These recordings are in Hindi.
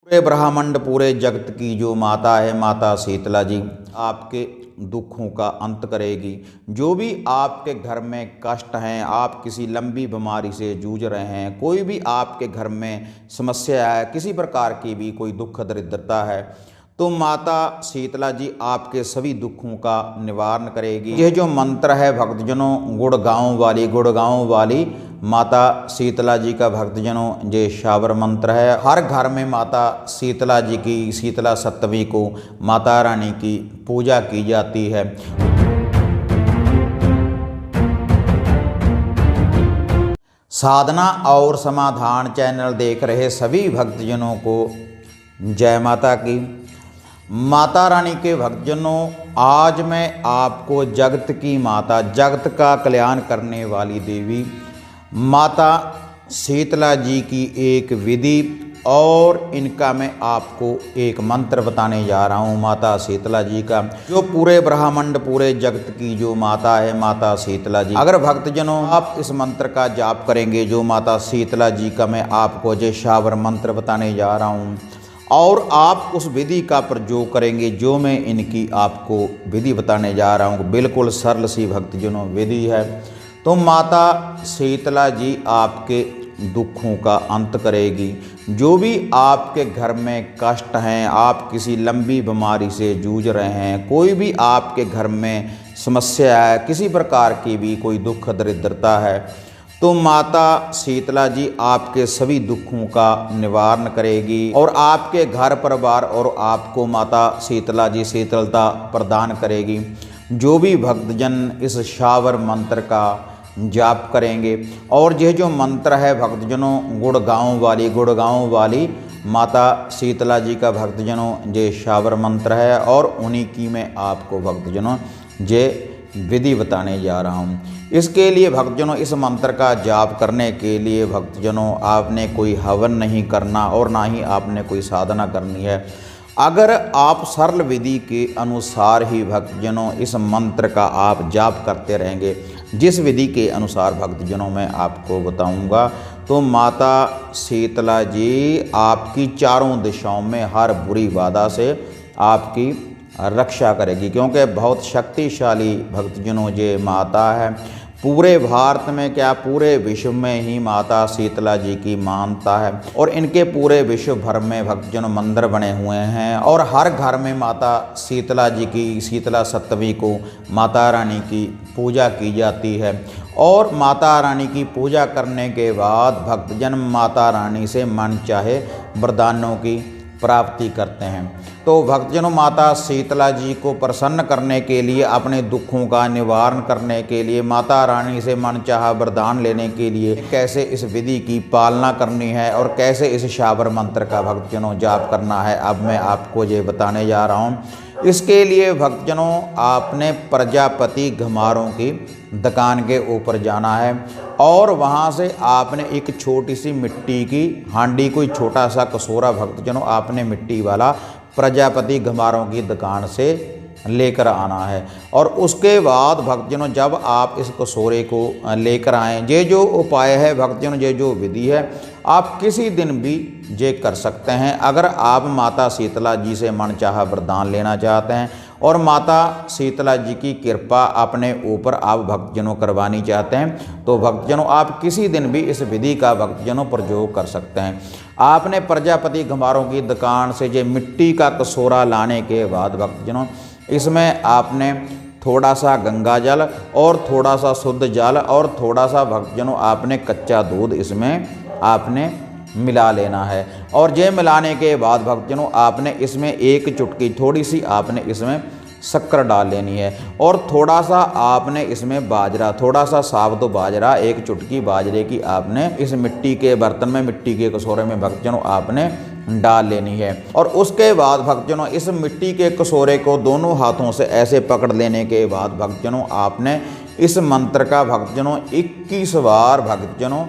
पूरे ब्रह्मांड पूरे जगत की जो माता है माता शीतला जी आपके दुखों का अंत करेगी। जो भी आपके घर में कष्ट हैं, आप किसी लंबी बीमारी से जूझ रहे हैं, कोई भी आपके घर में समस्या है, किसी प्रकार की भी कोई दुख दरिद्रता है, तो माता शीतला जी आपके सभी दुखों का निवारण करेगी। यह जो मंत्र है भक्तजनों गुड़गांव वाली माता शीतला जी का भक्तजनों ये शावर मंत्र है। हर घर में माता शीतला जी की शीतला सप्तमी को माता रानी की पूजा की जाती है। साधना और समाधान चैनल देख रहे सभी भक्तजनों को जय माता की। माता रानी के भक्तजनों, आज मैं आपको जगत की माता, जगत का कल्याण करने वाली देवी माता शीतला जी की एक विधि और इनका मैं आपको एक मंत्र बताने जा रहा हूँ माता शीतला जी का, जो पूरे ब्रह्मांड पूरे जगत की जो माता है माता शीतला जी। अगर भक्तजनों आप इस मंत्र का जाप करेंगे, जो माता शीतला जी का मैं आपको जो शावर मंत्र बताने जा रहा हूँ, और आप उस विधि का प्रयोग करेंगे जो मैं इनकी आपको विधि बताने जा रहा हूँ, बिल्कुल सरल सी भक्तजनों विधि है, तो माता शीतला जी आपके दुखों का अंत करेगी। जो भी आपके घर में कष्ट हैं, आप किसी लंबी बीमारी से जूझ रहे हैं, कोई भी आपके घर में समस्या है, किसी प्रकार की भी कोई दुख दरिद्रता है, तो माता शीतला जी आपके सभी दुखों का निवारण करेगी और आपके घर परिवार और आपको माता शीतला जी शीतलता प्रदान करेगी। जो भी भक्तजन इस शावर मंत्र का जाप करेंगे, और यह जो मंत्र है भक्तजनों गुड़गांव वाली माता शीतला जी का भक्तजनों ये शावर मंत्र है, और उन्हीं की मैं आपको भक्तजनों ये विधि बताने जा रहा हूँ। इसके लिए भक्तजनों इस मंत्र का जाप करने के लिए भक्तजनों आपने कोई हवन नहीं करना और ना ही आपने कोई साधना करनी है। अगर आप सरल विधि के अनुसार ही भक्तजनों इस मंत्र का आप जाप करते रहेंगे, जिस विधि के अनुसार भक्तजनों मैं आपको बताऊंगा, तो माता शीतला जी आपकी चारों दिशाओं में हर बुरी बाधा से आपकी रक्षा करेगी, क्योंकि बहुत शक्तिशाली भक्तजनों ये माता है। पूरे भारत में क्या पूरे विश्व में ही माता शीतला जी की मानता है, और इनके पूरे विश्व भर में भक्तजनों मंदिर बने हुए हैं, और हर घर में माता शीतला जी की शीतला सप्तमी को माता रानी की पूजा की जाती है। और माता रानी की पूजा करने के बाद भक्तजन माता रानी से मन चाहे वरदानों की प्राप्ति करते हैं। तो भक्तजनों माता शीतला जी को प्रसन्न करने के लिए, अपने दुखों का निवारण करने के लिए, माता रानी से मनचाहा वरदान लेने के लिए कैसे इस विधि की पालना करनी है और कैसे इस शावर मंत्र का भक्तजनों जाप करना है, अब मैं आपको ये बताने जा रहा हूँ। इसके लिए भक्तजनों आपने प्रजापति घमारों की दुकान के ऊपर जाना है, और वहाँ से आपने एक छोटी सी मिट्टी की हांडी, कोई छोटा सा कसूरा भक्तजनों आपने मिट्टी वाला प्रजापति घमारों की दुकान से लेकर आना है। और उसके बाद भक्तजनों जब आप इस कसूरे को लेकर आएँ, ये जो उपाय है भक्तजनों, ये जो विधि है, आप किसी दिन भी ये कर सकते हैं। अगर आप माता शीतला जी से मनचाहा वरदान लेना चाहते हैं और माता शीतला जी की कृपा अपने ऊपर आप भक्तजनों करवानी चाहते हैं, तो भक्तजनों आप किसी दिन भी इस विधि का भक्तजनों प्रयोग कर सकते हैं। आपने प्रजापति घमारों की दुकान से ये मिट्टी का कसूरा लाने के बाद भक्तजनों इसमें आपने थोड़ा सा गंगा जल और थोड़ा सा शुद्ध जल और थोड़ा सा भक्तजनों आपने कच्चा दूध इसमें आपने मिला लेना है। और ये मिलाने के बाद भक्तजनों आपने इसमें एक चुटकी थोड़ी सी आपने इसमें शक्कर डाल लेनी है, और थोड़ा सा आपने इसमें बाजरा, थोड़ा सा साबुत बाजरा, एक चुटकी बाजरे की आपने इस मिट्टी के बर्तन में, मिट्टी के कसूरे में भक्तजनों आपने डाल लेनी है। और उसके बाद भक्तजनों इस मिट्टी के कसूरे को दोनों हाथों से ऐसे पकड़ लेने के बाद भक्तजनों आपने इस मंत्र का भक्तजनों 21 बार भक्तजनों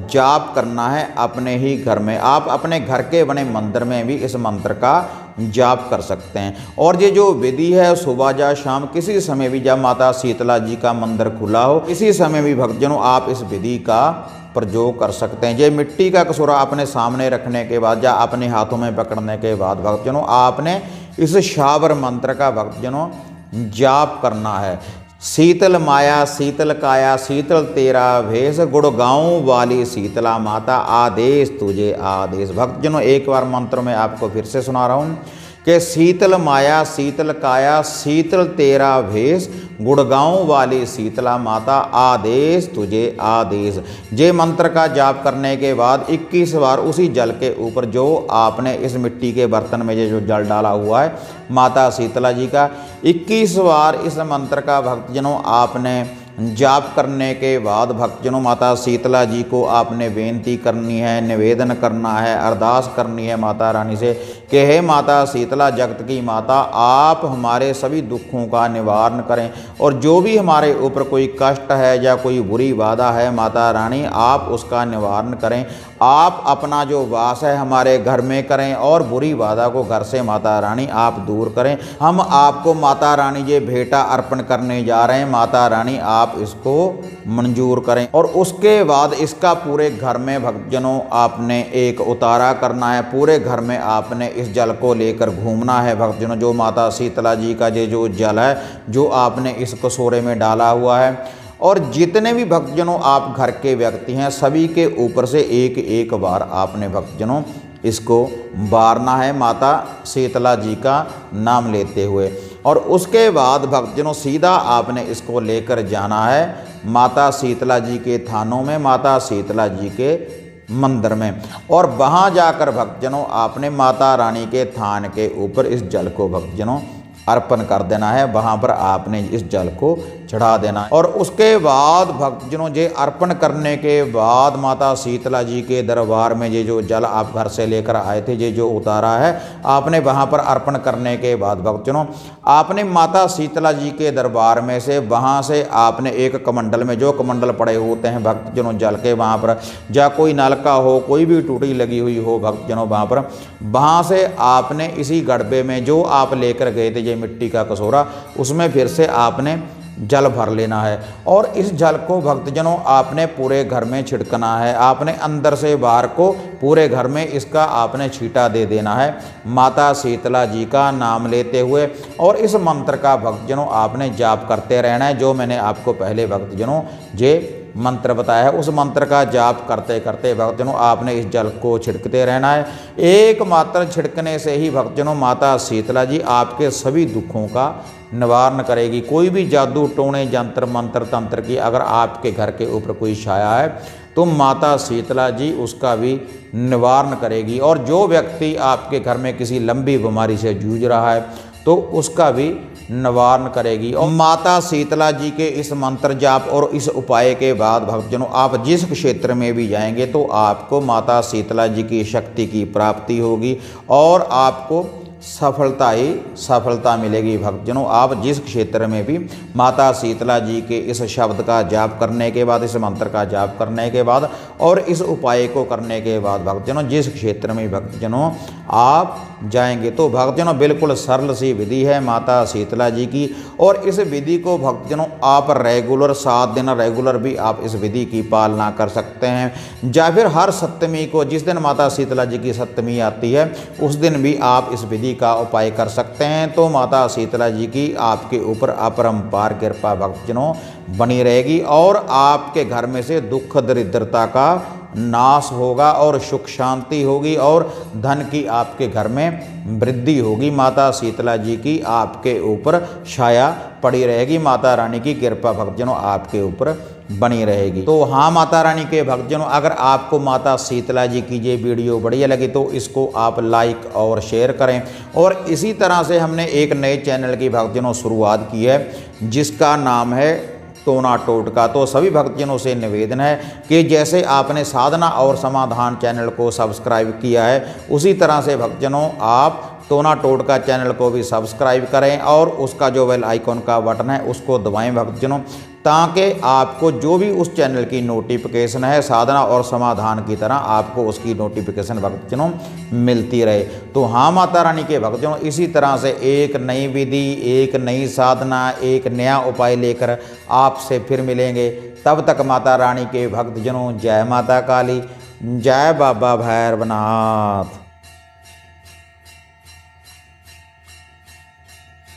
जाप करना है अपने ही घर में। आप अपने घर के बने मंदिर में भी इस मंत्र का जाप कर सकते हैं। और ये जो विधि है सुबह या शाम किसी समय भी, जब माता शीतला जी का मंदिर खुला हो, इसी समय भी भक्तजनों आप इस विधि का प्रयोग कर सकते हैं। ये मिट्टी का कसूरा अपने सामने रखने के बाद या अपने हाथों में पकड़ने के बाद भक्तजनों आपने इस शाबर मंत्र का भक्तजनों जाप करना है। शीतल माया शीतल काया शीतल तेरा भेष, गुड़गांव वाली शीतला माता आदेश तुझे आदेश। भक्तजनों एक बार मंत्र में आपको फिर से सुना रहा हूँ कि शीतल माया शीतल काया शीतल तेरा भेष, गुड़गांव वाली शीतला माता आदेश तुझे आदेश। ये मंत्र का जाप करने के बाद 21 बार उसी जल के ऊपर जो आपने इस मिट्टी के बर्तन में जो जल डाला हुआ है माता शीतला जी का, 21 बार इस मंत्र का भक्तजनों आपने जाप करने के बाद भक्तजनों माता शीतला जी को आपने बेनती करनी है, निवेदन करना है, अरदास करनी है माता रानी से कि हे माता शीतला जगत की माता, आप हमारे सभी दुखों का निवारण करें और जो भी हमारे ऊपर कोई कष्ट है या कोई बुरी बाधा है माता रानी आप उसका निवारण करें। आप अपना जो वास है हमारे घर में करें और बुरी बाधा को घर से माता रानी आप दूर करें। हम आपको माता रानी ये भेंटा अर्पण करने जा रहे हैं, माता रानी आप इसको मंजूर करें। और उसके बाद इसका पूरे घर में भक्तजनों आपने एक उतारा करना है, पूरे घर में आपने इस जल को लेकर घूमना है भक्तजनों। जो माता शीतला जी का ये जो जल है जो आपने इस कटोरे में डाला हुआ है, और जितने भी भक्तजनों आप घर के व्यक्ति हैं सभी के ऊपर से एक एक बार आपने भक्तजनों इसको बारना है माता शीतला जी का नाम लेते हुए। और उसके बाद भक्तजनों सीधा आपने इसको लेकर जाना है माता शीतला जी के थानों में, माता शीतला जी के मंदिर में, और वहाँ जाकर भक्तजनों आपने माता रानी के थान के ऊपर इस जल को भक्तजनों अर्पण कर देना है। वहाँ पर आपने इस जल को चढ़ा देना है। और उसके बाद भक्तजनों ये अर्पण करने के बाद माता शीतला जी के दरबार में ये जो जल आप घर से लेकर आए थे ये जो उतारा है आपने वहाँ पर अर्पण करने के बाद भक्तजनों आपने माता शीतला जी के दरबार में से वहाँ से आपने एक कमंडल में जो कमंडल पड़े होते हैं भक्तजनों जल के, वहाँ पर या कोई नलका हो कोई भी टूटी लगी हुई हो भक्तजनों वहाँ से आपने इसी गड़बे में जो आप लेकर गए थे ये मिट्टी का कटोरा उसमें फिर से आपने जल भर लेना है। और इस जल को भक्तजनों आपने पूरे घर में छिड़कना है, आपने अंदर से बाहर को पूरे घर में इसका आपने छींटा दे देना है माता शीतला जी का नाम लेते हुए। और इस मंत्र का भक्तजनों आपने जाप करते रहना है। जो मैंने आपको पहले भक्तजनों ये मंत्र बताया है उस मंत्र का जाप करते करते भक्तजनों आपने इस जल को छिड़कते रहना है। एक मात्र छिड़कने से ही भक्तजनों माता शीतला जी आपके सभी दुखों का निवारण करेगी। कोई भी जादू टोने जंत्र मंत्र तंत्र की अगर आपके घर के ऊपर कोई छाया है तो माता शीतला जी उसका भी निवारण करेगी। और जो व्यक्ति आपके घर में किसी लंबी बीमारी से जूझ रहा है तो उसका भी निवारण करेगी। और माता शीतला जी के इस मंत्र जाप और इस उपाय के बाद भक्तजनों आप जिस क्षेत्र में भी जाएंगे तो आपको माता शीतला जी की शक्ति की प्राप्ति होगी और आपको सफलता ही सफलता मिलेगी। भक्तजनों आप जिस क्षेत्र में भी माता शीतला जी के इस शब्द का जाप करने के बाद, इस मंत्र का जाप करने के बाद और इस उपाय को करने के बाद भक्तजनों जिस क्षेत्र में भक्तजनों आप जाएंगे तो भक्तजनों बिल्कुल सरल सी विधि है माता शीतला जी की। और इस विधि को भक्तजनों आप रेगुलर 7 दिन रेगुलर भी आप इस विधि की पालना कर सकते हैं, या फिर हर सप्तमी को जिस दिन माता शीतला जी की सप्तमी आती है उस दिन भी आप इस विधि का उपाय कर सकते हैं। तो माता शीतला जी की आपके ऊपर अपरंपार कृपा भक्तजनों बनी रहेगी और आपके घर में से दुख दरिद्रता का नाश होगा और सुख शांति होगी और धन की आपके घर में वृद्धि होगी। माता शीतला जी की आपके ऊपर छाया पड़ी रहेगी, माता रानी की कृपा भक्तजनों आपके ऊपर बनी रहेगी। तो हाँ माता रानी के भक्तजनों अगर आपको माता शीतला जी की ये वीडियो बढ़िया लगी तो इसको आप लाइक और शेयर करें। और इसी तरह से हमने एक नए चैनल की भक्तजनों शुरुआत की है जिसका नाम है टोना टोटका। तो सभी भक्तजनों से निवेदन है कि जैसे आपने साधना और समाधान चैनल को सब्सक्राइब किया है उसी तरह से भक्तजनों आप टोना टोटका चैनल को भी सब्सक्राइब करें और उसका जो बेल आइकॉन का बटन है उसको दबाएं भक्तजनों, ताकि आपको जो भी उस चैनल की नोटिफिकेशन है साधना और समाधान की तरह आपको उसकी नोटिफिकेशन भक्तजनों मिलती रहे। तो हाँ माता रानी के भक्तजनों इसी तरह से एक नई विधि, एक नई साधना, एक नया उपाय लेकर आपसे फिर मिलेंगे। तब तक माता रानी के भक्तजनों जय माता काली, जय बाबा भैरवनाथ।